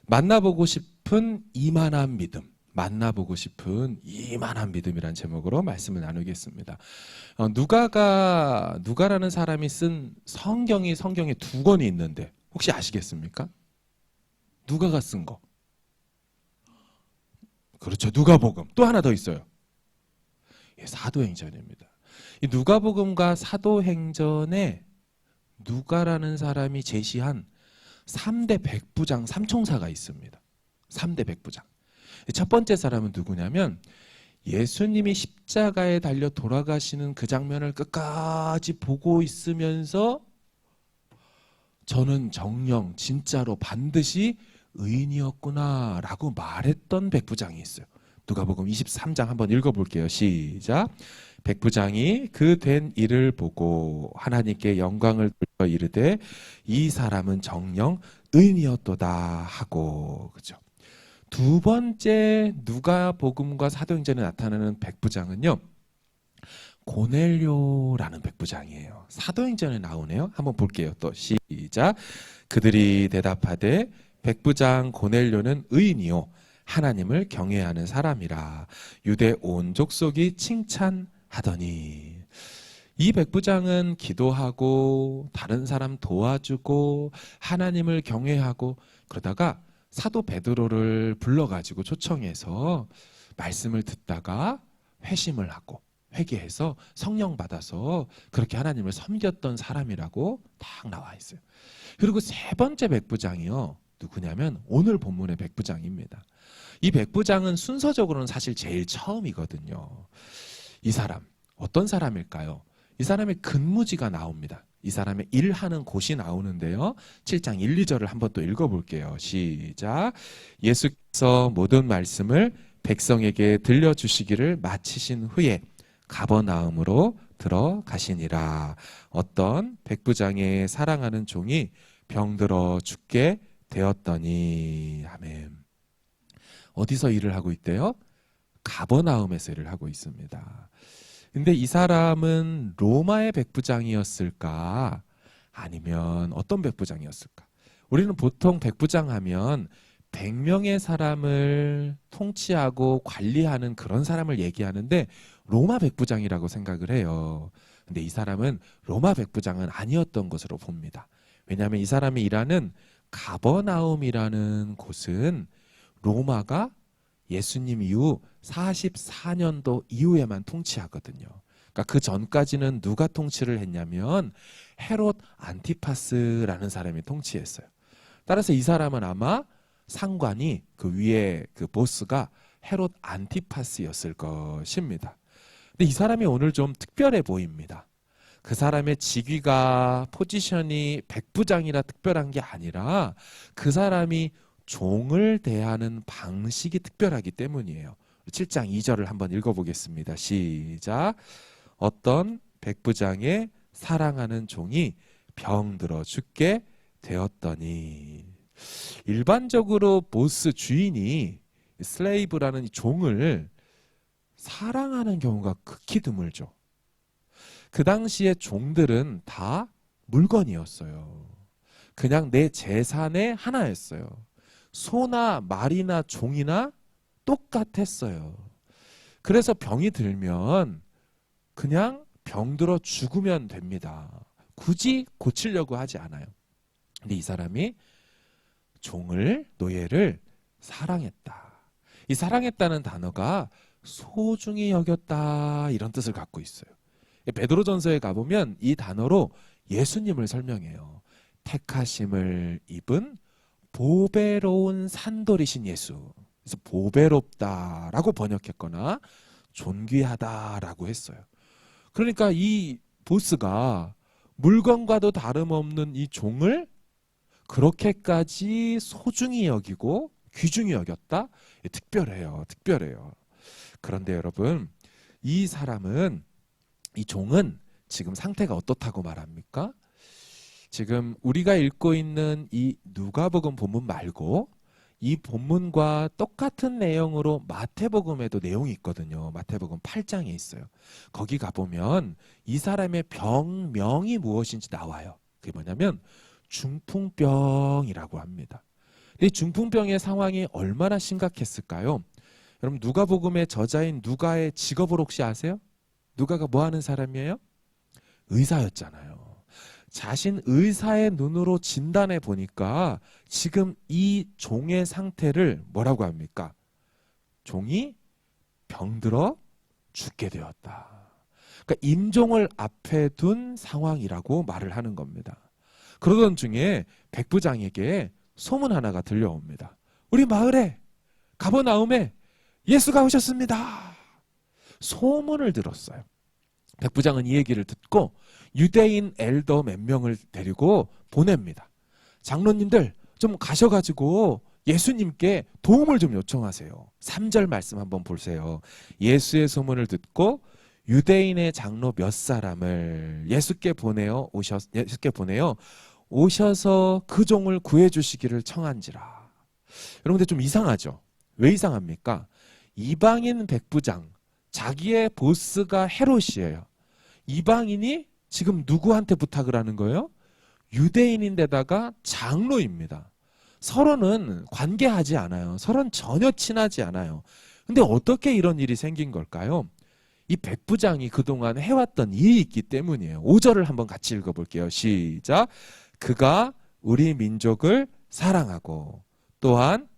만나보고 싶은 이만한 믿음, 만나보고 싶은 이만한 믿음이란 제목으로 말씀을 나누겠습니다. 누가라는 사람이 쓴 성경에 두 권이 있는데 혹시 아시겠습니까? 누가가 쓴 거. 그렇죠. 누가복음. 또 하나 더 있어요. 예, 사도행전입니다. 이 누가복음과 사도행전에 누가라는 사람이 제시한 3대 백부장 삼총사가 있습니다. 3대 백부장. 첫 번째 사람은 누구냐면 예수님이 십자가에 달려 돌아가시는 그 장면을 끝까지 보고 있으면서 저는 정녕 진짜로 반드시 의인이었구나 라고 말했던 백부장이 있어요. 누가복음 23장 한번 읽어볼게요. 시작. 백부장이 그 된 일을 보고 하나님께 영광을 돌려 이르되 이 사람은 정녕 의인이었도다 하고. 그죠? 두 번째 누가복음과 사도행전에 나타나는 백부장은요, 고넬료라는 백부장이에요. 사도행전에 나오네요. 한번 볼게요. 또 시작. 그들이 대답하되 백부장 고넬료는 의인이요 하나님을 경외하는 사람이라 유대 온 족속이 칭찬하더니. 이 백부장은 기도하고 다른 사람 도와주고 하나님을 경외하고 그러다가 사도 베드로를 불러가지고 초청해서 말씀을 듣다가 회심을 하고 회개해서 성령 받아서 그렇게 하나님을 섬겼던 사람이라고 딱 나와 있어요. 그리고 세 번째 백부장이요, 누구냐면 오늘 본문의 백부장입니다. 이 백부장은 순서적으로는 사실 제일 처음이거든요. 이 사람 어떤 사람일까요? 이 사람의 근무지가 나옵니다. 이 사람의 일하는 곳이 나오는데요. 7장 1, 2절을 한번 또 읽어볼게요. 시작. 예수께서 모든 말씀을 백성에게 들려주시기를 마치신 후에 가버나움으로 들어가시니라. 어떤 백부장의 사랑하는 종이 병들어 죽게 되었더니. 아멘. 어디서 일을 하고 있대요? 가버나움에서 일을 하고 있습니다. 근데 이 사람은 로마의 백부장이었을까? 아니면 어떤 백부장이었을까? 우리는 보통 백부장 하면 100명의 사람을 통치하고 관리하는 그런 사람을 얘기하는데 로마 백부장이라고 생각을 해요. 근데 이 사람은 로마 백부장은 아니었던 것으로 봅니다. 왜냐하면 이 사람이 일하는 가버나움이라는 곳은 로마가 예수님 이후 44년도 이후에만 통치하거든요. 그러니까 그 전까지는 누가 통치를 했냐면 헤롯 안티파스라는 사람이 통치했어요. 따라서 이 사람은 아마 상관이 그 위에 그 보스가 헤롯 안티파스였을 것입니다. 근데 이 사람이 오늘 좀 특별해 보입니다. 그 사람의 직위가 포지션이 백부장이라 특별한 게 아니라 그 사람이 종을 대하는 방식이 특별하기 때문이에요. 7장 2절을 한번 읽어보겠습니다. 시작. 어떤 백부장의 사랑하는 종이 병들어 죽게 되었더니. 일반적으로 보스 주인이 슬레이브라는 이 종을 사랑하는 경우가 극히 드물죠. 그 당시에 종들은 다 물건이었어요. 그냥 내 재산의 하나였어요. 소나 말이나 종이나 똑같았어요. 그래서 병이 들면 그냥 병들어 죽으면 됩니다. 굳이 고치려고 하지 않아요. 근데 이 사람이 노예를 사랑했다. 이 사랑했다는 단어가 소중히 여겼다 이런 뜻을 갖고 있어요. 베드로전서에 가보면 이 단어로 예수님을 설명해요. 택하심을 입은 보배로운 산돌이신 예수. 그래서 보배롭다라고 번역했거나 존귀하다라고 했어요. 그러니까 이 보스가 물건과도 다름없는 이 종을 그렇게까지 소중히 여기고 귀중히 여겼다? 특별해요. 특별해요. 그런데 여러분, 이 종은 지금 상태가 어떻다고 말합니까? 지금 우리가 읽고 있는 이 누가복음 본문 말고 이 본문과 똑같은 내용으로 마태복음에도 내용이 있거든요. 마태복음 8장에 있어요. 거기 가보면 이 사람의 병명이 무엇인지 나와요. 그게 뭐냐면 중풍병이라고 합니다. 이 중풍병의 상황이 얼마나 심각했을까요? 여러분 누가복음의 저자인 누가의 직업을 혹시 아세요? 누가가 뭐 하는 사람이에요? 의사였잖아요. 자신 의사의 눈으로 진단해 보니까 지금 이 종의 상태를 뭐라고 합니까? 종이 병들어 죽게 되었다. 그러니까 임종을 앞에 둔 상황이라고 말을 하는 겁니다. 그러던 중에 백부장에게 소문 하나가 들려옵니다. 우리 마을에 가버나움에 예수가 오셨습니다. 소문을 들었어요. 백부장은 이 얘기를 듣고 유대인 엘더 몇 명을 데리고 보냅니다. 장로님들 좀 가셔가지고 예수님께 도움을 좀 요청하세요. 3절 말씀 한번 보세요. 예수의 소문을 듣고 유대인의 장로 몇 사람을 예수께 보내어 오셔서 그 종을 구해주시기를 청한지라. 여러분들 좀 이상하죠? 왜 이상합니까? 이방인 백부장, 자기의 보스가 헤롯이에요. 이방인이 지금 누구한테 부탁을 하는 거예요? 유대인인데다가 장로입니다. 서로는 관계하지 않아요. 서로는 전혀 친하지 않아요. 근데 어떻게 이런 일이 생긴 걸까요? 이 백부장이 그동안 해왔던 일이 있기 때문이에요. 5절을 한번 같이 읽어볼게요. 시작. 그가 우리 민족을 사랑하고 또한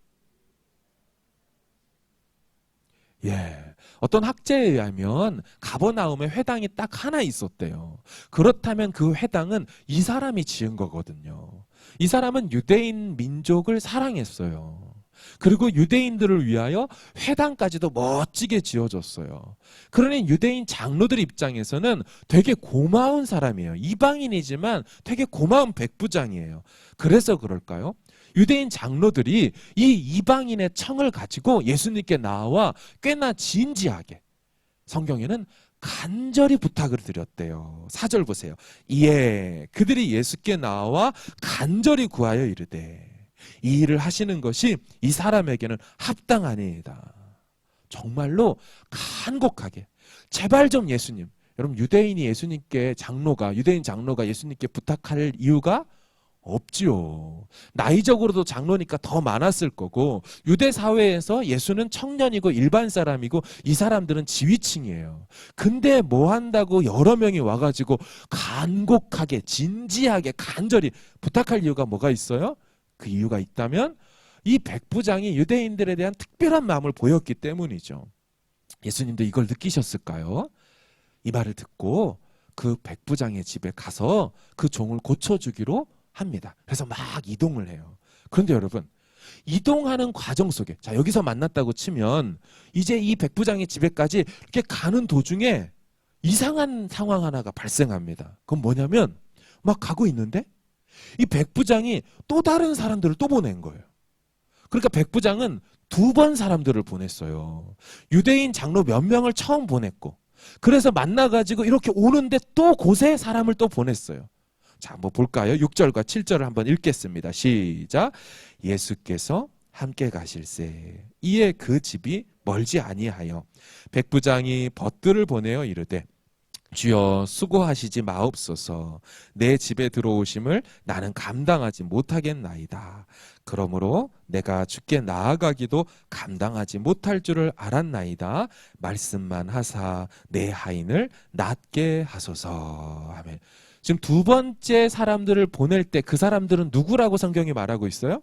어떤 학자에 의하면 가버나움에 회당이 딱 하나 있었대요. 그렇다면 그 회당은 이 사람이 지은 거거든요. 이 사람은 유대인 민족을 사랑했어요. 그리고 유대인들을 위하여 회당까지도 멋지게 지어줬어요. 그러니 유대인 장로들 입장에서는 되게 고마운 사람이에요. 이방인이지만 되게 고마운 백부장이에요. 그래서 그럴까요? 유대인 장로들이 이 이방인의 청을 가지고 예수님께 나와 꽤나 진지하게 성경에는 간절히 부탁을 드렸대요. 4절 보세요. 이에 그들이 예수께 나와 간절히 구하여 이르되 이 일을 하시는 것이 이 사람에게는 합당하니이다. 정말로 간곡하게 제발 좀 예수님. 여러분 유대인이 유대인 장로가 예수님께 부탁할 이유가 없지요. 나이적으로도 장로니까 더 많았을 거고 유대 사회에서 예수는 청년이고 일반 사람이고 이 사람들은 지위층이에요. 근데 뭐 한다고 여러 명이 와가지고 간곡하게 진지하게 간절히 부탁할 이유가 뭐가 있어요? 그 이유가 있다면 이 백부장이 유대인들에 대한 특별한 마음을 보였기 때문이죠. 예수님도 이걸 느끼셨을까요? 이 말을 듣고 그 백부장의 집에 가서 그 종을 고쳐주기로 합니다. 그래서 막 이동을 해요. 그런데 여러분 이동하는 과정 속에 자 여기서 만났다고 치면 이제 이 백부장의 집에까지 이렇게 가는 도중에 이상한 상황 하나가 발생합니다. 그건 뭐냐면 막 가고 있는데 이 백부장이 또 다른 사람들을 또 보낸 거예요. 그러니까 백부장은 2번 사람들을 보냈어요. 유대인 장로 몇 명을 처음 보냈고 그래서 만나가지고 이렇게 오는데 또 곳에 사람을 또 보냈어요. 자, 한번 볼까요? 6절과 7절을 한번 읽겠습니다. 시작. 예수께서 함께 가실세. 이에 그 집이 멀지 아니하여 백부장이 벗들을 보내어 이르되 주여 수고하시지 마옵소서. 내 집에 들어오심을 나는 감당하지 못하겠나이다. 그러므로 내가 주께 나아가기도 감당하지 못할 줄을 알았나이다. 말씀만 하사 내 하인을 낫게 하소서. 아멘. 지금 2번째 사람들을 보낼 때 그 사람들은 누구라고 성경이 말하고 있어요?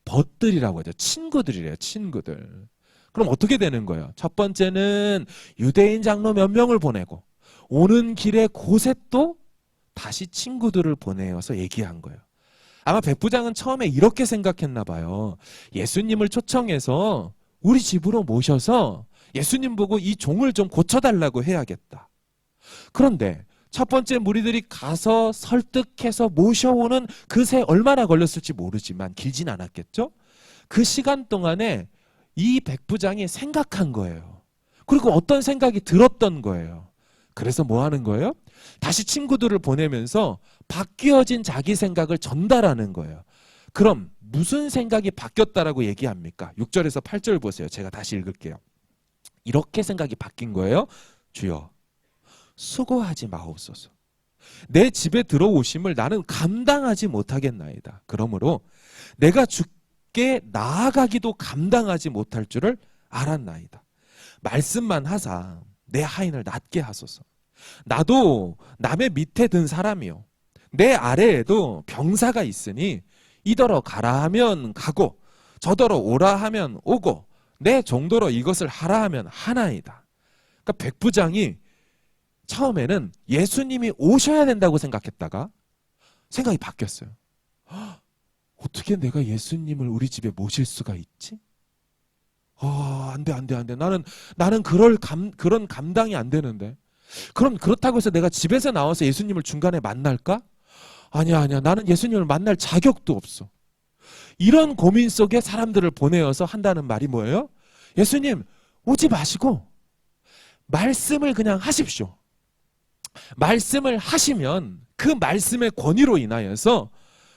벗들이라고 하죠. 친구들이래요. 친구들. 그럼 어떻게 되는 거예요? 첫 번째는 유대인 장로 몇 명을 보내고 오는 길에 곳에 또 다시 친구들을 보내어서 얘기한 거예요. 아마 백부장은 처음에 이렇게 생각했나 봐요. 예수님을 초청해서 우리 집으로 모셔서 예수님 보고 이 종을 좀 고쳐달라고 해야겠다. 그런데 첫 번째 무리들이 가서 설득해서 모셔오는 그새 얼마나 걸렸을지 모르지만 길진 않았겠죠? 그 시간 동안에 이 백부장이 생각한 거예요. 그리고 어떤 생각이 들었던 거예요. 그래서 뭐 하는 거예요? 다시 친구들을 보내면서 바뀌어진 자기 생각을 전달하는 거예요. 그럼 무슨 생각이 바뀌었다라고 얘기합니까? 6절에서 8절 보세요. 제가 다시 읽을게요. 이렇게 생각이 바뀐 거예요. 주여 수고하지 마옵소서. 내 집에 들어오심을 나는 감당하지 못하겠나이다. 그러므로 내가 주께 나아가기도 감당하지 못할 줄을 알았나이다. 말씀만 하사 내 하인을 낫게 하소서. 나도 남의 밑에 든 사람이요, 내 아래에도 병사가 있으니 이더러 가라 하면 가고 저더러 오라 하면 오고 내 정도로 이것을 하라 하면 하나이다. 그러니까 백부장이 처음에는 예수님이 오셔야 된다고 생각했다가 생각이 바뀌었어요. 어떻게 내가 예수님을 우리 집에 모실 수가 있지? 안 돼. 나는 그런 감당이 안 되는데. 그럼 그렇다고 해서 내가 집에서 나와서 예수님을 중간에 만날까? 아니야. 나는 예수님을 만날 자격도 없어. 이런 고민 속에 사람들을 보내어서 한다는 말이 뭐예요? 예수님, 오지 마시고 말씀을 그냥 하십시오. 말씀을 하시면 그 말씀의 권위로 인하여서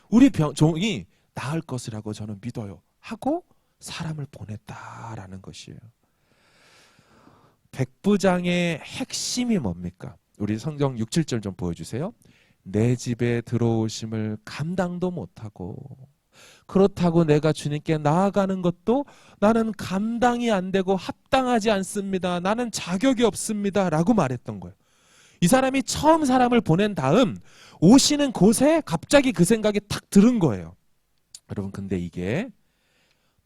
우리 종이 나을 것이라고 저는 믿어요 하고 사람을 보냈다라는 것이에요. 백부장의 핵심이 뭡니까? 우리 성경 6, 7절 좀 보여주세요. 내 집에 들어오심을 감당도 못하고 그렇다고 내가 주님께 나아가는 것도 나는 감당이 안 되고 합당하지 않습니다. 나는 자격이 없습니다. 라고 말했던 거예요. 이 사람이 처음 사람을 보낸 다음 오시는 곳에 갑자기 그 생각이 탁 들은 거예요. 여러분, 근데 이게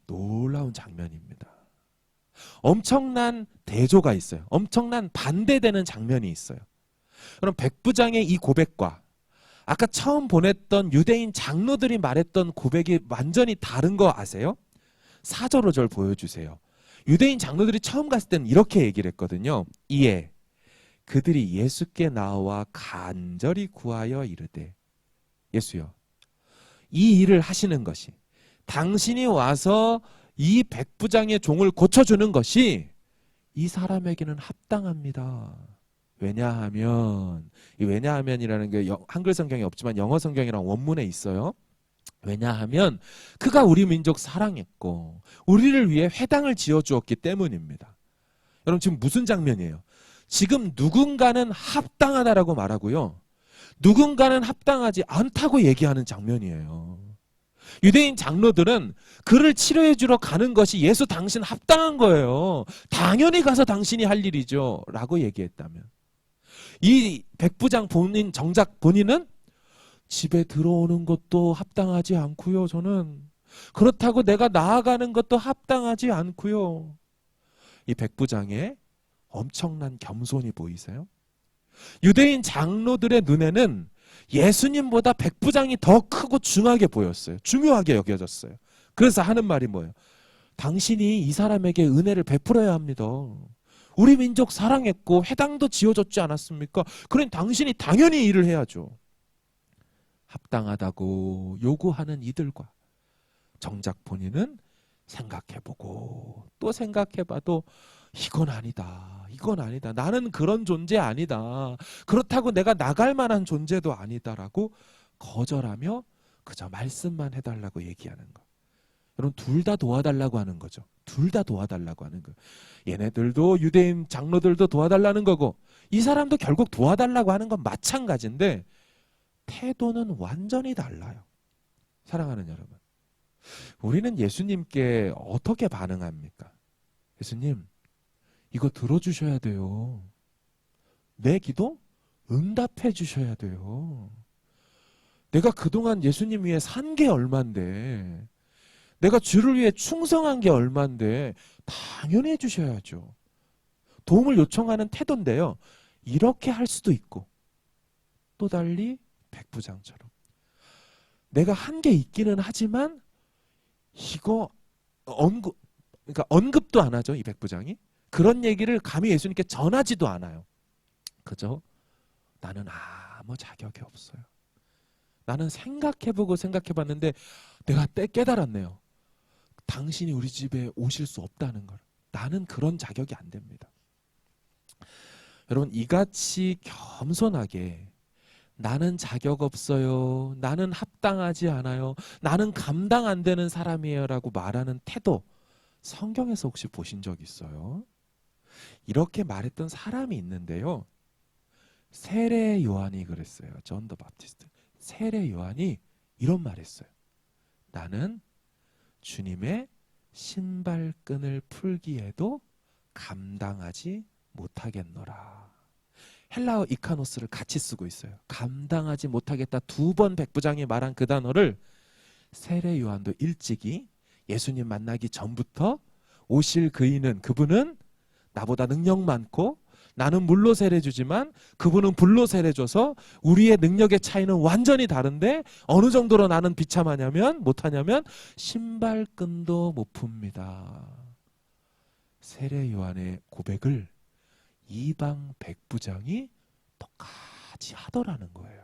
놀라운 장면입니다. 엄청난 대조가 있어요. 엄청난 반대되는 장면이 있어요. 그럼 백부장의 이 고백과 아까 처음 보냈던 유대인 장로들이 말했던 고백이 완전히 다른 거 아세요? 4절 5절 보여주세요. 유대인 장로들이 처음 갔을 때는 이렇게 얘기를 했거든요. 이에 그들이 예수께 나와 간절히 구하여 이르되, 예수여, 이 일을 하시는 것이, 당신이 와서 이 백부장의 종을 고쳐주는 것이 이 사람에게는 합당합니다. 왜냐하면, 이 왜냐하면이라는 게 한글 성경에 없지만 영어 성경이랑 원문에 있어요. 왜냐하면 그가 우리 민족 사랑했고 우리를 위해 회당을 지어주었기 때문입니다. 여러분, 지금 무슨 장면이에요? 지금 누군가는 합당하다라고 말하고요, 누군가는 합당하지 않다고 얘기하는 장면이에요. 유대인 장로들은 그를 치료해 주러 가는 것이 예수 당신 합당한 거예요. 당연히 가서 당신이 할 일이죠 라고 얘기했다면, 이 백부장 본인, 정작 본인은 집에 들어오는 것도 합당하지 않고요, 저는 그렇다고 내가 나아가는 것도 합당하지 않고요. 이 백부장의 엄청난 겸손이 보이세요? 유대인 장로들의 눈에는 예수님보다 백부장이 더 크고 중하게 보였어요. 중요하게 여겨졌어요. 그래서 하는 말이 뭐예요? 당신이 이 사람에게 은혜를 베풀어야 합니다. 우리 민족 사랑했고 회당도 지어줬지 않았습니까? 그럼 당신이 당연히 일을 해야죠. 합당하다고 요구하는 이들과 정작 본인은 생각해보고 또 생각해봐도 이건 아니다. 나는 그런 존재 아니다. 그렇다고 내가 나갈 만한 존재도 아니다라고 거절하며 그저 말씀만 해달라고 얘기하는 거. 여러분, 둘 다 도와달라고 하는 거죠. 둘 다 도와달라고 하는 거. 얘네들도, 유대인 장로들도 도와달라는 거고 이 사람도 결국 도와달라고 하는 건 마찬가지인데 태도는 완전히 달라요. 사랑하는 여러분, 우리는 예수님께 어떻게 반응합니까? 예수님, 이거 들어주셔야 돼요. 내 기도 응답해 주셔야 돼요. 내가 그동안 예수님 위해 산 게 얼만데, 내가 주를 위해 충성한 게 얼만데 당연히 해주셔야죠. 도움을 요청하는 태도인데요, 이렇게 할 수도 있고 또 달리 백부장처럼 내가 한 게 있기는 하지만 이거 그러니까 언급도 안 하죠. 이 백부장이 그런 얘기를 감히 예수님께 전하지도 않아요. 그죠? 나는 아무 자격이 없어요. 나는 생각해보고 생각해봤는데 내가 깨달았네요. 당신이 우리 집에 오실 수 없다는 걸. 나는 그런 자격이 안 됩니다. 여러분, 이같이 겸손하게 나는 자격 없어요, 나는 합당하지 않아요, 나는 감당 안 되는 사람이에요 라고 말하는 태도, 성경에서 혹시 보신 적 있어요? 이렇게 말했던 사람이 있는데요, 세례 요한이 그랬어요. 존 더 바프티스트. 세례 요한이 이런 말 했어요. 나는 주님의 신발끈을 풀기에도 감당하지 못하겠노라. 헬라어 이카노스를 같이 쓰고 있어요. 감당하지 못하겠다. 2번 백부장이 말한 그 단어를 세례 요한도 일찍이 예수님 만나기 전부터 오실 그분은 나보다 능력 많고 나는 물로 세례 주지만 그분은 불로 세례 줘서 우리의 능력의 차이는 완전히 다른데 어느 정도로 나는 비참하냐면 못하냐면 신발끈도 못 풉니다. 세례 요한의 고백을 이방 백부장이 똑같이 하더라는 거예요.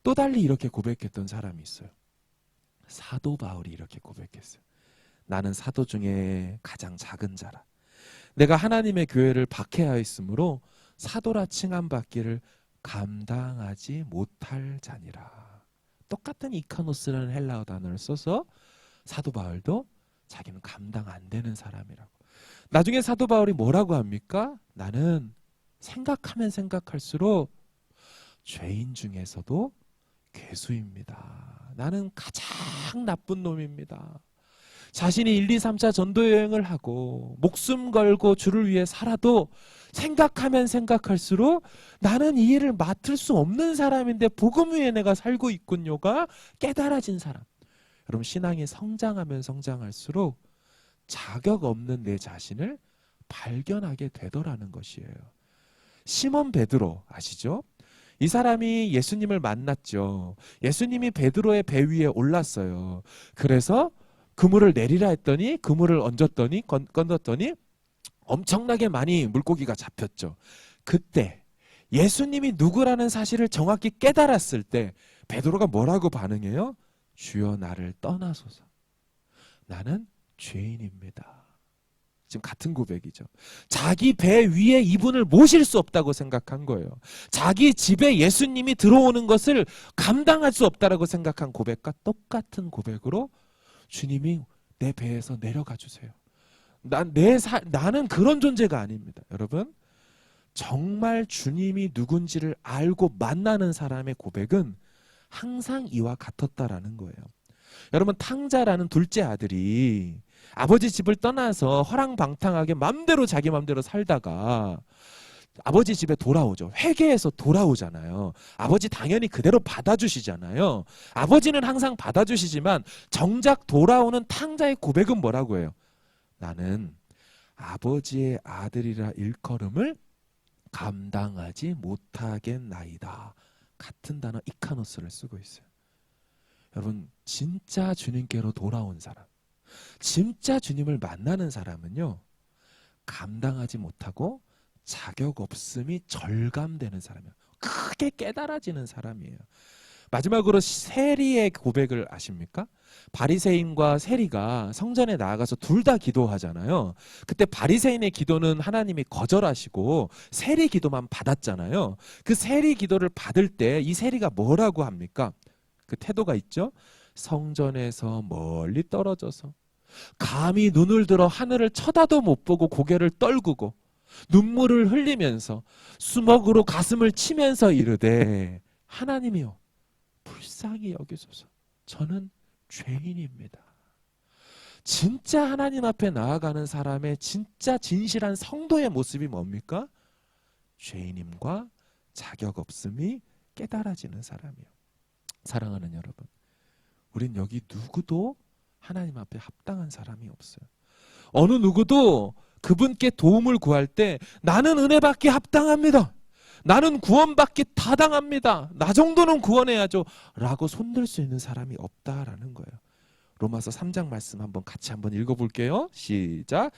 또 달리 이렇게 고백했던 사람이 있어요. 사도 바울이 이렇게 고백했어요. 나는 사도 중에 가장 작은 자라. 내가 하나님의 교회를 박해하였으므로 사도라 칭함받기를 감당하지 못할 자니라. 똑같은 이카노스라는 헬라어 단어를 써서 사도 바울도 자기는 감당 안 되는 사람이라고. 나중에 사도 바울이 뭐라고 합니까? 나는 생각하면 생각할수록 죄인 중에서도 괴수입니다. 나는 가장 나쁜 놈입니다. 자신이 1, 2, 3차 전도 여행을 하고 목숨 걸고 주를 위해 살아도 생각하면 생각할수록 나는 이 일을 맡을 수 없는 사람인데 복음 위에 내가 살고 있군요가 깨달아진 사람. 여러분, 신앙이 성장하면 성장할수록 자격 없는 내 자신을 발견하게 되더라는 것이에요. 시몬 베드로 아시죠? 이 사람이 예수님을 만났죠. 예수님이 베드로의 배 위에 올랐어요. 그래서 그물을 내리라 했더니 그물을 얹었더니 건졌더니 엄청나게 많이 물고기가 잡혔죠. 그때 예수님이 누구라는 사실을 정확히 깨달았을 때 베드로가 뭐라고 반응해요? 주여 나를 떠나소서. 나는 죄인입니다. 지금 같은 고백이죠. 자기 배 위에 이분을 모실 수 없다고 생각한 거예요. 자기 집에 예수님이 들어오는 것을 감당할 수 없다라고 생각한 고백과 똑같은 고백으로 주님이 내 배에서 내려가 주세요. 나는 그런 존재가 아닙니다. 여러분, 정말 주님이 누군지를 알고 만나는 사람의 고백은 항상 이와 같았다라는 거예요. 여러분, 탕자라는 둘째 아들이 아버지 집을 떠나서 허랑방탕하게 맘대로 자기 맘대로 살다가 아버지 집에 돌아오죠. 회개해서 돌아오잖아요. 아버지 당연히 그대로 받아주시잖아요. 아버지는 항상 받아주시지만 정작 돌아오는 탕자의 고백은 뭐라고 해요? 나는 아버지의 아들이라 일컬음을 감당하지 못하겠나이다. 같은 단어 이카노스를 쓰고 있어요. 여러분, 진짜 주님께로 돌아온 사람, 진짜 주님을 만나는 사람은요, 감당하지 못하고 자격 없음이 절감되는 사람이에요. 크게 깨달아지는 사람이에요. 마지막으로 세리의 고백을 아십니까? 바리새인과 세리가 성전에 나아가서 둘 다 기도하잖아요. 그때 바리새인의 기도는 하나님이 거절하시고 세리 기도만 받았잖아요. 그 세리 기도를 받을 때 이 세리가 뭐라고 합니까? 그 태도가 있죠. 성전에서 멀리 떨어져서 감히 눈을 들어 하늘을 쳐다도 못 보고 고개를 떨구고 눈물을 흘리면서 수먹으로 가슴을 치면서 이르되 하나님이여 불쌍히 여기소서. 저는 죄인입니다. 진짜 하나님 앞에 나아가는 사람의 진짜 진실한 성도의 모습이 뭡니까? 죄인임과 자격 없음이 깨달아지는 사람이에요. 사랑하는 여러분, 우린 여기 누구도 하나님 앞에 합당한 사람이 없어요. 어느 누구도 그분께 도움을 구할 때 나는 은혜받기 합당합니다. 나는 구원받기 타당합니다. 나 정도는 구원해야죠. 라고 손들 수 있는 사람이 없다라는 거예요. 로마서 3장 말씀 같이 한번 읽어볼게요. 시작.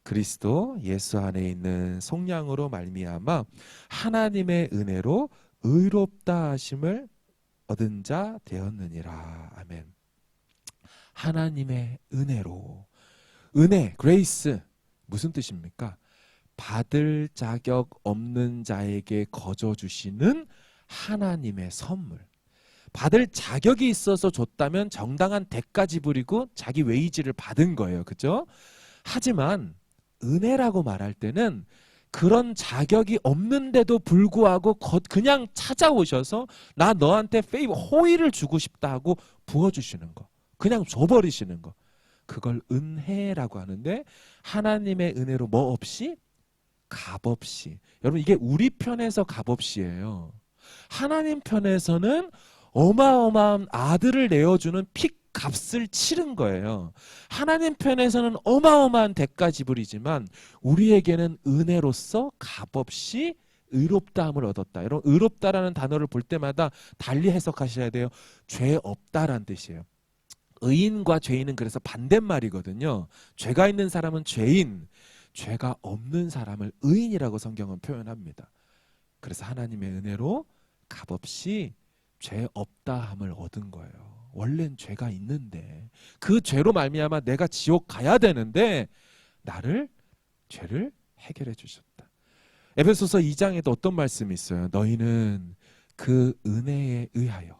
그리스도 예수 안에 있는 속량으로 말미암아 하나님의 은혜로 의롭다 하심을 얻은 자 되었느니라. 아멘. 하나님의 은혜로. 은혜, 그레이스 무슨 뜻입니까? 받을 자격 없는 자에게 거저 주시는 하나님의 선물. 받을 자격이 있어서 줬다면 정당한 대가 지불이고 자기 웨이지를 받은 거예요. 그죠? 하지만 은혜라고 말할 때는 그런 자격이 없는데도 불구하고 그냥 찾아오셔서 나 너한테 호의를 주고 싶다 하고 부어주시는 거, 그냥 줘버리시는 거, 그걸 은혜라고 하는데, 하나님의 은혜로 뭐 없이? 값없이. 여러분, 이게 우리 편에서 값없이예요. 하나님 편에서는 어마어마한 아들을 내어주는 핏값을 치른 거예요. 하나님 편에서는 어마어마한 대가 지불이지만 우리에게는 은혜로서 값없이 의롭다함을 얻었다. 여러분, 의롭다라는 단어를 볼 때마다 달리 해석하셔야 돼요. 죄 없다라는 뜻이에요. 의인과 죄인은 그래서 반대말이거든요. 죄가 있는 사람은 죄인, 죄가 없는 사람을 의인이라고 성경은 표현합니다. 그래서 하나님의 은혜로 값없이 죄 없다함을 얻은 거예요. 원래는 죄가 있는데, 그 죄로 말미암아 내가 지옥 가야 되는데 죄를 해결해 주셨다. 에베소서 2장에도 어떤 말씀이 있어요? 너희는 그 은혜에 의하여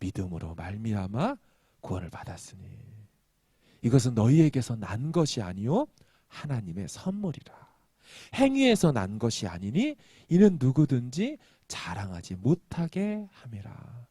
믿음으로 말미암아 구원을 받았으니 이것은 너희에게서 난 것이 아니요 하나님의 선물이라. 행위에서 난 것이 아니니 이는 누구든지 자랑하지 못하게 함이라.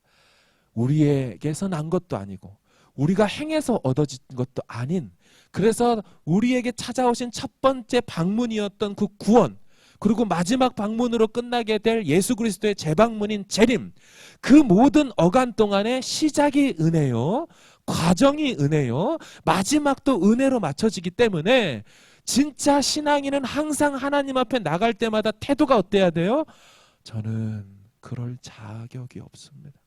우리에게서 난 것도 아니고 우리가 행해서 얻어진 것도 아닌, 그래서 우리에게 찾아오신 첫 번째 방문이었던 그 구원, 그리고 마지막 방문으로 끝나게 될 예수 그리스도의 재방문인 재림, 그 모든 어간 동안의 시작이 은혜요, 과정이 은혜요, 마지막도 은혜로 맞춰지기 때문에 진짜 신앙인은 항상 하나님 앞에 나갈 때마다 태도가 어때야 돼요? 저는 그럴 자격이 없습니다.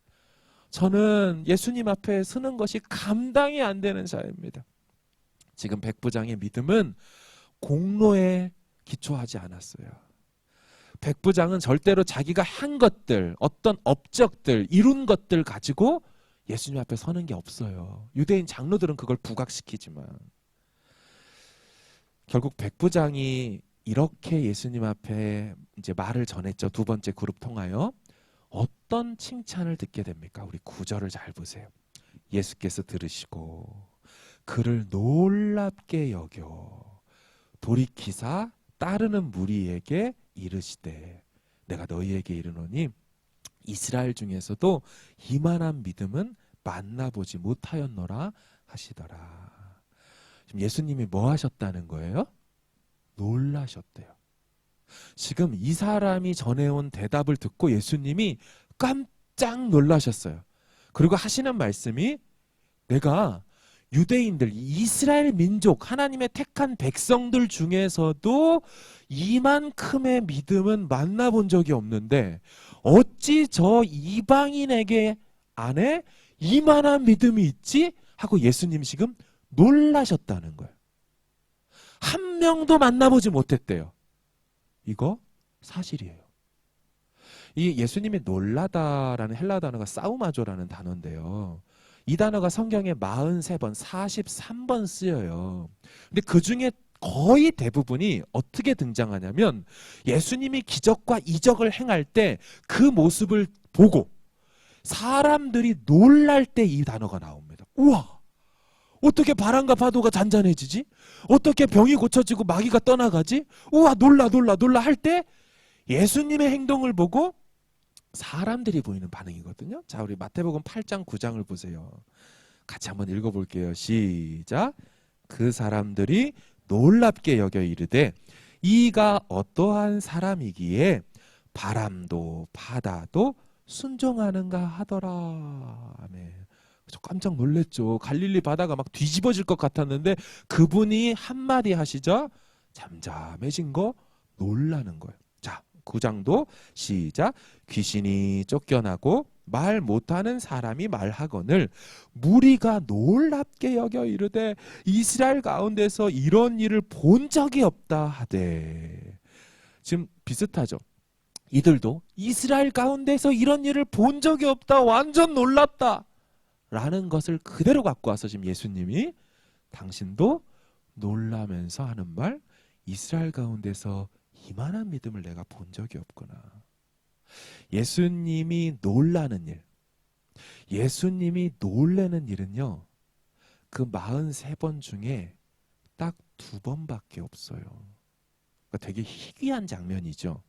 저는 예수님 앞에 서는 것이 감당이 안 되는 자입니다. 지금 백부장의 믿음은 공로에 기초하지 않았어요. 백부장은 절대로 자기가 한 것들, 어떤 업적들, 이룬 것들 가지고 예수님 앞에 서는 게 없어요. 유대인 장로들은 그걸 부각시키지만, 결국 백부장이 이렇게 예수님 앞에 이제 말을 전했죠. 두 번째 그룹 통하여. 어떤 칭찬을 듣게 됩니까? 우리 9절을 잘 보세요. 예수께서 들으시고 그를 놀랍게 여겨 돌이키사 따르는 무리에게 이르시되 내가 너희에게 이르노니 이스라엘 중에서도 이만한 믿음은 만나보지 못하였노라 하시더라. 지금 예수님이 뭐 하셨다는 거예요? 놀라셨대요. 지금 이 사람이 전해온 대답을 듣고 예수님이 깜짝 놀라셨어요. 그리고 하시는 말씀이, 내가 유대인들, 이스라엘 민족, 하나님의 택한 백성들 중에서도 이만큼의 믿음은 만나본 적이 없는데 어찌 저 이방인에게 안에 이만한 믿음이 있지? 하고 예수님 지금 놀라셨다는 거예요. 한 명도 만나보지 못했대요. 이거 사실이에요. 이 예수님이 놀라다라는 헬라 단어가 사우마조라는 단어인데요. 이 단어가 성경에 43번, 43번 쓰여요. 근데 그 중에 거의 대부분이 어떻게 등장하냐면 예수님이 기적과 이적을 행할 때 그 모습을 보고 사람들이 놀랄 때 이 단어가 나옵니다. 우와! 어떻게 바람과 파도가 잔잔해지지? 어떻게 병이 고쳐지고 마귀가 떠나가지? 우와, 놀라 할 때 예수님의 행동을 보고 사람들이 보이는 반응이거든요. 자, 우리 마태복음 8장 9장을 보세요. 같이 한번 읽어볼게요. 시작. 그 사람들이 놀랍게 여겨 이르되 이가 어떠한 사람이기에 바람도 바다도 순종하는가 하더라. 아멘. 저 깜짝 놀랐죠. 갈릴리 바다가 막 뒤집어질 것 같았는데 그분이 한마디 하시자 잠잠해진 거 놀라는 거예요. 자, 9장도 시작. 귀신이 쫓겨나고 말 못하는 사람이 말하거늘 무리가 놀랍게 여겨 이르되 이스라엘 가운데서 이런 일을 본 적이 없다 하되. 지금 비슷하죠. 이들도 이스라엘 가운데서 이런 일을 본 적이 없다, 완전 놀랍다 라는 것을 그대로 갖고 와서 지금 예수님이 당신도 놀라면서 하는 말, 이스라엘 가운데서 이만한 믿음을 내가 본 적이 없구나. 예수님이 놀라는 일, 예수님이 놀라는 일은요, 그 43번 중에 딱 2번밖에 없어요. 그러니까 되게 희귀한 장면이죠.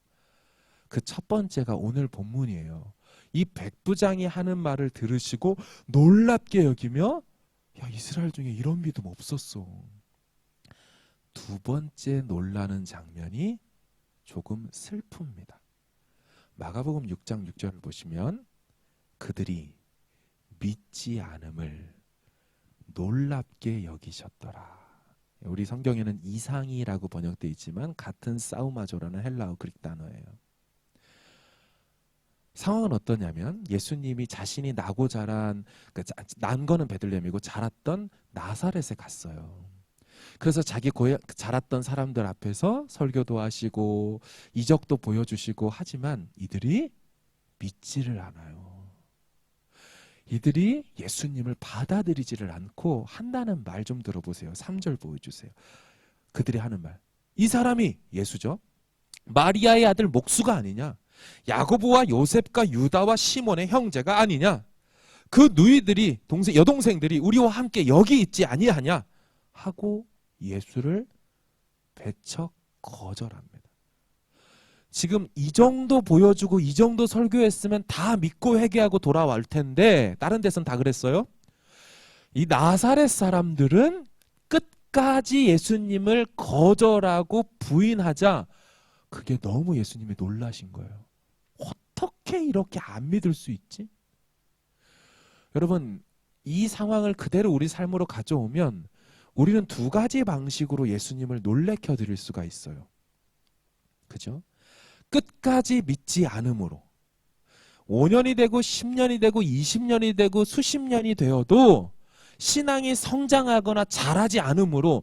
그 첫 번째가 오늘 본문이에요. 이 백부장이 하는 말을 들으시고 놀랍게 여기며 야, 이스라엘 중에 이런 믿음 없었어. 두 번째 놀라는 장면이 조금 슬픕니다. 마가복음 6장 6절을 보시면 그들이 믿지 않음을 놀랍게 여기셨더라. 우리 성경에는 이상이라고 번역되어 있지만 같은 사우마조라는 헬라어 그릭 단어예요. 상황은 어떠냐면 예수님이 자신이 나고 자란, 난 거는 베들레헴이고 자랐던 나사렛에 갔어요. 그래서 자기 자랐던 사람들 앞에서 설교도 하시고 이적도 보여주시고 하지만 이들이 믿지를 않아요. 이들이 예수님을 받아들이지를 않고 한다는 말 좀 들어보세요. 3절 보여주세요. 그들이 하는 말. 이 사람이 예수죠. 마리아의 아들 목수가 아니냐? 야고보와 요셉과 유다와 시몬의 형제가 아니냐? 그 누이들이 여동생들이 우리와 함께 여기 있지 아니하냐? 하고 예수를 배척 거절합니다. 지금 이 정도 보여주고 이 정도 설교했으면 다 믿고 회개하고 돌아올 텐데 다른 데서는 다 그랬어요. 이 나사렛 사람들은 끝까지 예수님을 거절하고 부인하자 그게 너무 예수님이 놀라신 거예요. 어떻게 이렇게 안 믿을 수 있지? 여러분, 이 상황을 그대로 우리 삶으로 가져오면 우리는 두 가지 방식으로 예수님을 놀래켜 드릴 수가 있어요. 그죠? 끝까지 믿지 않음으로 5년이 되고 10년이 되고 20년이 되고 수십 년이 되어도 신앙이 성장하거나 자라지 않음으로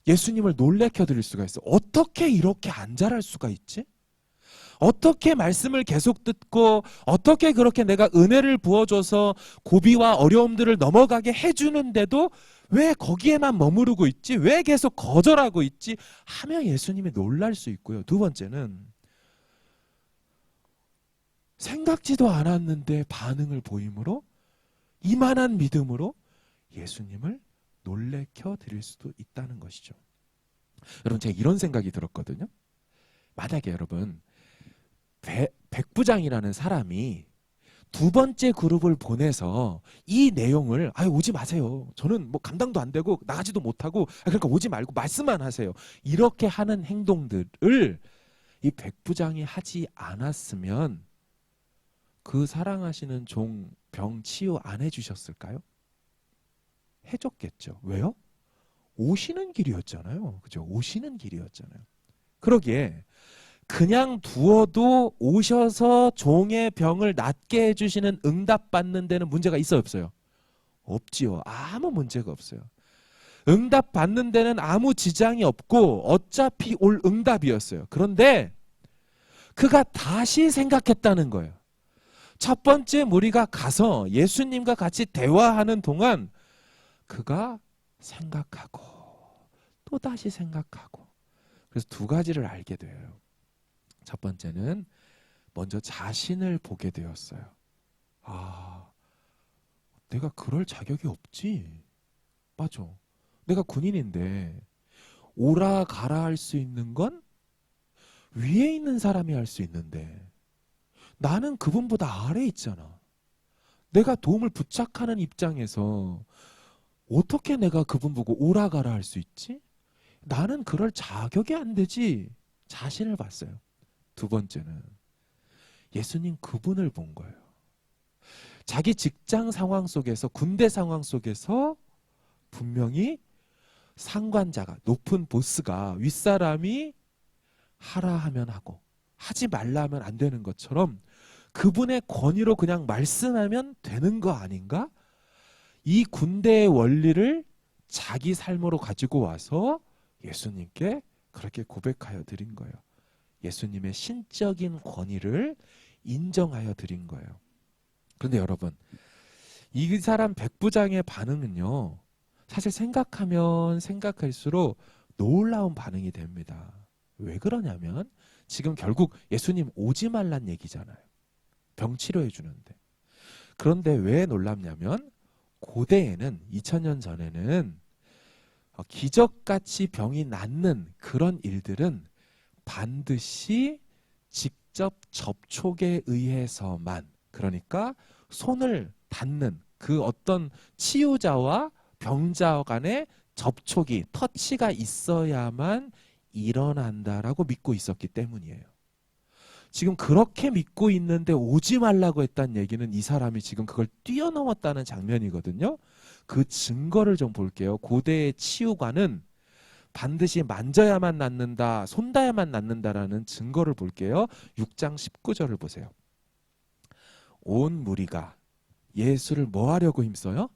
예수님을 놀래켜 드릴 수가 있어요. 어떻게 이렇게 안 자랄 수가 있지? 어떻게 말씀을 계속 듣고 어떻게 그렇게 내가 은혜를 부어줘서 고비와 어려움들을 넘어가게 해주는데도 왜 거기에만 머무르고 있지? 왜 계속 거절하고 있지? 하며 예수님이 놀랄 수 있고요. 두 번째는 생각지도 않았는데 반응을 보임으로 이만한 믿음으로 예수님을 놀래켜 드릴 수도 있다는 것이죠. 여러분, 제가 이런 생각이 들었거든요. 만약에 여러분 백부장이라는 사람이 두 번째 그룹을 보내서 이 내용을 오지 마세요. 저는 뭐 감당도 안 되고 나가지도 못하고 그러니까 오지 말고 말씀만 하세요. 이렇게 하는 행동들을 이 백부장이 하지 않았으면 그 사랑하시는 종 병 치유 안 해주셨을까요? 해줬겠죠. 왜요? 오시는 길이었잖아요. 그죠? 오시는 길이었잖아요. 그러기에 그냥 두어도 오셔서 종의 병을 낫게 해주시는 응답받는 데는 문제가 있어요, 없어요? 없지요. 아무 문제가 없어요. 응답받는 데는 아무 지장이 없고 어차피 올 응답이었어요. 그런데 그가 다시 생각했다는 거예요. 첫 번째 무리가 가서 예수님과 같이 대화하는 동안 그가 생각하고 또 다시 생각하고 그래서 두 가지를 알게 돼요. 첫 번째는 먼저 자신을 보게 되었어요. 내가 그럴 자격이 없지. 맞아. 내가 군인인데 오라 가라 할 수 있는 건 위에 있는 사람이 할 수 있는데 나는 그분보다 아래에 있잖아. 내가 도움을 부탁하는 입장에서 어떻게 내가 그분 보고 오라 가라 할 수 있지? 나는 그럴 자격이 안 되지. 자신을 봤어요. 두 번째는 예수님 그분을 본 거예요. 자기 직장 상황 속에서 군대 상황 속에서 분명히 상관자가 높은 보스가 윗사람이 하라 하면 하고 하지 말라 하면 안 되는 것처럼 그분의 권위로 그냥 말씀하면 되는 거 아닌가? 이 군대의 원리를 자기 삶으로 가지고 와서 예수님께 그렇게 고백하여 드린 거예요. 예수님의 신적인 권위를 인정하여 드린 거예요. 그런데 여러분, 이 사람 백부장의 반응은요, 사실 생각하면 생각할수록 놀라운 반응이 됩니다. 왜 그러냐면 지금 결국 예수님 오지 말란 얘기잖아요. 병 치료해 주는데. 그런데 왜 놀랍냐면 고대에는 2000년 전에는 기적같이 병이 낫는 그런 일들은 반드시 직접 접촉에 의해서만, 그러니까 손을 닿는 그 어떤 치유자와 병자 간의 접촉이, 터치가 있어야만 일어난다라고 믿고 있었기 때문이에요. 지금 그렇게 믿고 있는데 오지 말라고 했다는 얘기는 이 사람이 지금 그걸 뛰어넘었다는 장면이거든요. 그 증거를 좀 볼게요. 고대의 치유관은 반드시 만져야만 낫는다, 손닿아야만 낫는다라는 증거를 볼게요. 6장 19절을 보세요. 온 무리가 예수를 뭐 하려고 힘써요?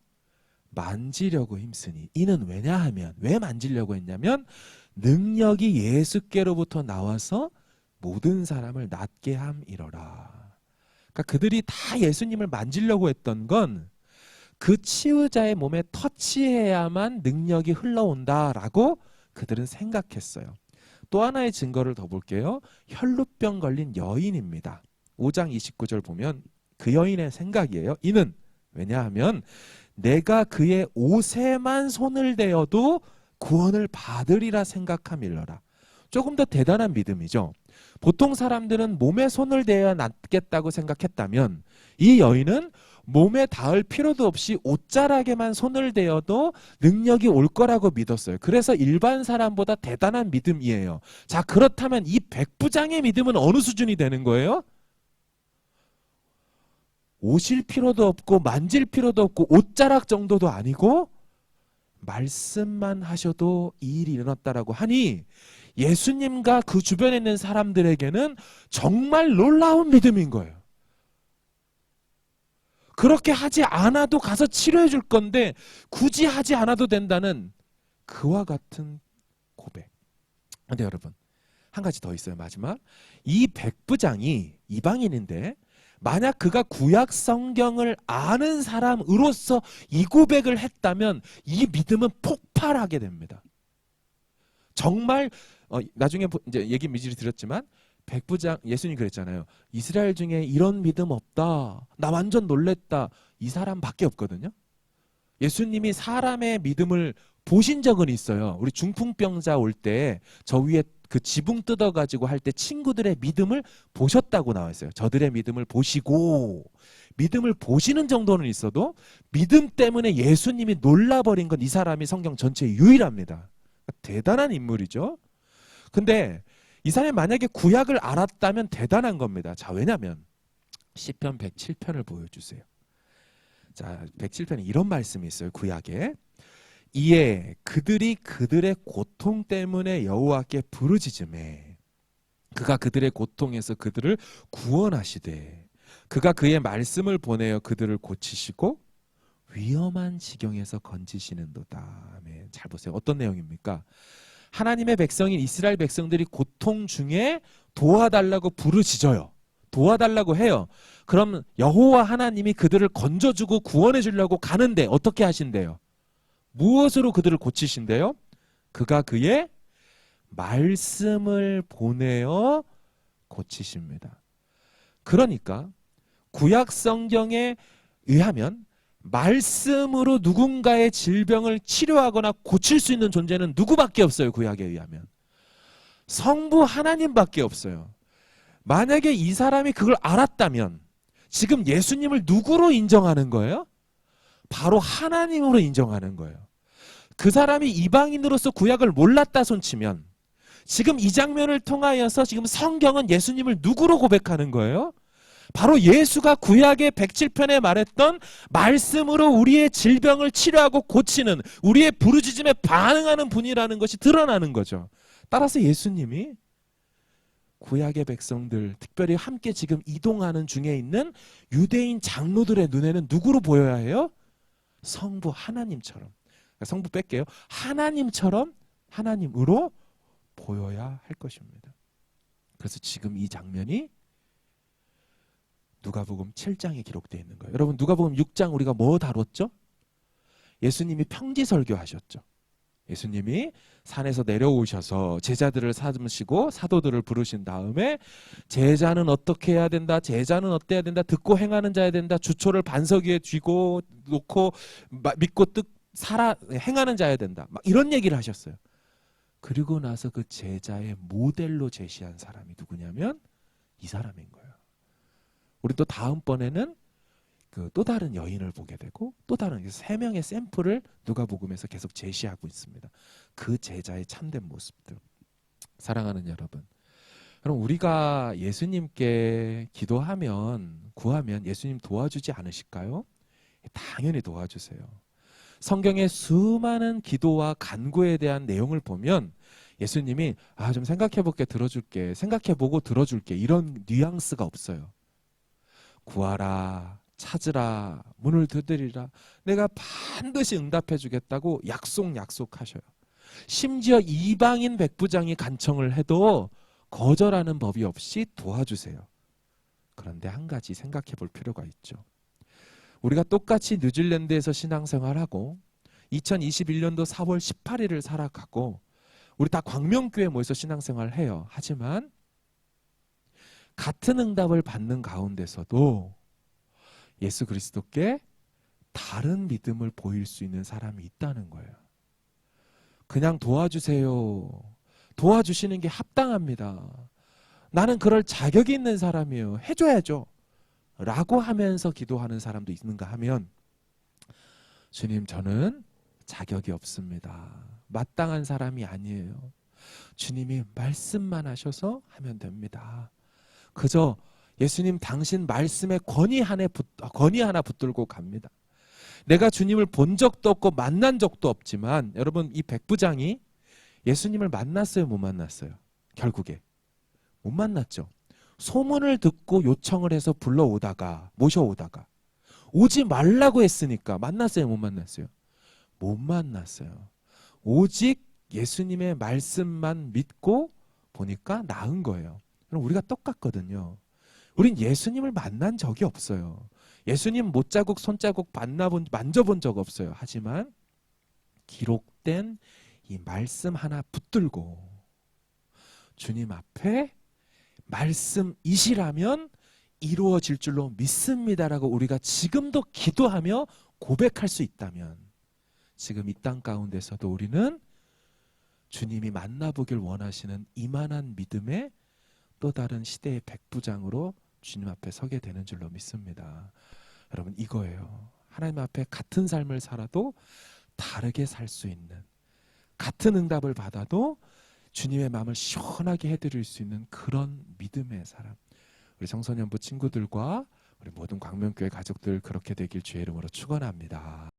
만지려고 힘쓰니. 이는 왜냐하면, 왜 만지려고 했냐면 능력이 예수께로부터 나와서 모든 사람을 낫게 함이러라. 그러니까 그들이 다 예수님을 만지려고 했던 건 그 치유자의 몸에 터치해야만 능력이 흘러온다라고 그들은 생각했어요. 또 하나의 증거를 더 볼게요. 혈루병 걸린 여인입니다. 5장 29절 보면 그 여인의 생각이에요. 이는 왜냐하면 내가 그의 옷에만 손을 대어도 구원을 받으리라 생각함일러라. 조금 더 대단한 믿음이죠. 보통 사람들은 몸에 손을 대어야 낫겠다고 생각했다면 이 여인은 몸에 닿을 필요도 없이 옷자락에만 손을 대어도 능력이 올 거라고 믿었어요. 그래서 일반 사람보다 대단한 믿음이에요. 자, 그렇다면 이 백부장의 믿음은 어느 수준이 되는 거예요? 오실 필요도 없고 만질 필요도 없고 옷자락 정도도 아니고 말씀만 하셔도 이 일이 일어났다라고 하니 예수님과 그 주변에 있는 사람들에게는 정말 놀라운 믿음인 거예요. 그렇게 하지 않아도 가서 치료해 줄 건데 굳이 하지 않아도 된다는 그와 같은 고백. 근데 여러분, 한 가지 더 있어요. 마지막. 이 백부장이 이방인인데 만약 그가 구약 성경을 아는 사람으로서 이 고백을 했다면 이 믿음은 폭발하게 됩니다. 정말 나중에 이제 얘기 미리 드렸지만 백부장, 예수님 그랬잖아요. 이스라엘 중에 이런 믿음 없다. 나 완전 놀랬다. 이 사람밖에 없거든요. 예수님이 사람의 믿음을 보신 적은 있어요. 우리 중풍병자 올 때 저 위에 그 지붕 뜯어가지고 할 때 친구들의 믿음을 보셨다고 나와 있어요. 저들의 믿음을 보시고, 믿음을 보시는 정도는 있어도 믿음 때문에 예수님이 놀라버린 건 이 사람이 성경 전체에 유일합니다. 대단한 인물이죠. 근데 이 사람이 만약에 구약을 알았다면 대단한 겁니다. 자, 왜냐면 시편 107편을 보여주세요. 자, 107편에 이런 말씀이 있어요. 구약에. 이에 그들이 그들의 고통 때문에 여호와께 부르짖음에 그가 그들의 고통에서 그들을 구원하시되 그가 그의 말씀을 보내어 그들을 고치시고 위험한 지경에서 건지시는도다. 아멘. 잘 보세요. 어떤 내용입니까? 하나님의 백성인 이스라엘 백성들이 고통 중에 도와달라고 부르짖어요. 도와달라고 해요. 그럼 여호와 하나님이 그들을 건져주고 구원해 주려고 가는데 어떻게 하신대요? 무엇으로 그들을 고치신대요? 그가 그의 말씀을 보내어 고치십니다. 그러니까 구약 성경에 의하면 말씀으로 누군가의 질병을 치료하거나 고칠 수 있는 존재는 누구밖에 없어요. 구약에 의하면 성부 하나님밖에 없어요. 만약에 이 사람이 그걸 알았다면 지금 예수님을 누구로 인정하는 거예요? 바로 하나님으로 인정하는 거예요. 그 사람이 이방인으로서 구약을 몰랐다 손치면 지금 이 장면을 통하여서 지금 성경은 예수님을 누구로 고백하는 거예요? 바로 예수가 구약의 107편에 말했던 말씀으로 우리의 질병을 치료하고 고치는, 우리의 부르짖음에 반응하는 분이라는 것이 드러나는 거죠. 따라서 예수님이 구약의 백성들, 특별히 함께 지금 이동하는 중에 있는 유대인 장로들의 눈에는 누구로 보여야 해요? 성부 하나님처럼. 성부 뺄게요. 하나님처럼, 하나님으로 보여야 할 것입니다. 그래서 지금 이 장면이 누가복음 7장에 기록되어 있는 거예요. 여러분, 누가복음 6장 우리가 뭐 다뤘죠? 예수님이 평지 설교하셨죠. 예수님이 산에서 내려오셔서 제자들을 삼으시고 사도들을 부르신 다음에 제자는 어떻게 해야 된다, 제자는 어때야 된다, 듣고 행하는 자야 된다, 주초를 반석 위에 쥐고 놓고 믿고 행하는 자야 된다, 막 이런 얘기를 하셨어요. 그리고 나서 그 제자의 모델로 제시한 사람이 누구냐면 이 사람인 거예요. 우리 또 다음번에는 그 또 다른 여인을 보게 되고 또 다른 세 명의 샘플을 누가복음에서 계속 제시하고 있습니다. 그 제자의 참된 모습들. 사랑하는 여러분, 그럼 우리가 예수님께 기도하면 구하면 예수님 도와주지 않으실까요? 당연히 도와주세요. 성경의 수많은 기도와 간구에 대한 내용을 보면 예수님이 좀 생각해볼게 들어줄게, 생각해보고 들어줄게, 이런 뉘앙스가 없어요. 구하라, 찾으라, 문을 두드리라, 내가 반드시 응답해주겠다고 약속하셔요. 심지어 이방인 백부장이 간청을 해도 거절하는 법이 없이 도와주세요. 그런데 한 가지 생각해 볼 필요가 있죠. 우리가 똑같이 뉴질랜드에서 신앙생활하고 2021년도 4월 18일을 살아가고 우리 다 광명교회 모여서 신앙생활을 해요. 하지만 같은 응답을 받는 가운데서도 예수 그리스도께 다른 믿음을 보일 수 있는 사람이 있다는 거예요. 그냥 도와주세요. 도와주시는 게 합당합니다. 나는 그럴 자격이 있는 사람이에요. 해줘야죠. 라고 하면서 기도하는 사람도 있는가 하면 주님, 저는 자격이 없습니다. 마땅한 사람이 아니에요. 주님이 말씀만 하셔서 하면 됩니다. 그저 예수님 당신 말씀에 권위 하나 붙들고 갑니다. 내가 주님을 본 적도 없고 만난 적도 없지만 여러분, 이 백부장이 예수님을 만났어요, 못 만났어요? 결국에 못 만났죠. 소문을 듣고 요청을 해서 모셔오다가 오지 말라고 했으니까 만났어요, 못 만났어요? 못 만났어요. 오직 예수님의 말씀만 믿고 보니까 나은 거예요. 그럼 우리가 똑같거든요. 우린 예수님을 만난 적이 없어요. 예수님 못자국 손자국 만져본 적 없어요. 하지만 기록된 이 말씀 하나 붙들고 주님 앞에 말씀이시라면 이루어질 줄로 믿습니다라고 우리가 지금도 기도하며 고백할 수 있다면 지금 이 땅 가운데서도 우리는 주님이 만나보길 원하시는 이만한 믿음의 또 다른 시대의 백부장으로 주님 앞에 서게 되는 줄로 믿습니다. 여러분, 이거예요. 하나님 앞에 같은 삶을 살아도 다르게 살 수 있는, 같은 응답을 받아도 주님의 마음을 시원하게 해드릴 수 있는 그런 믿음의 사람, 우리 청소년부 친구들과 우리 모든 광명교회 가족들 그렇게 되길 주의 이름으로 축원합니다.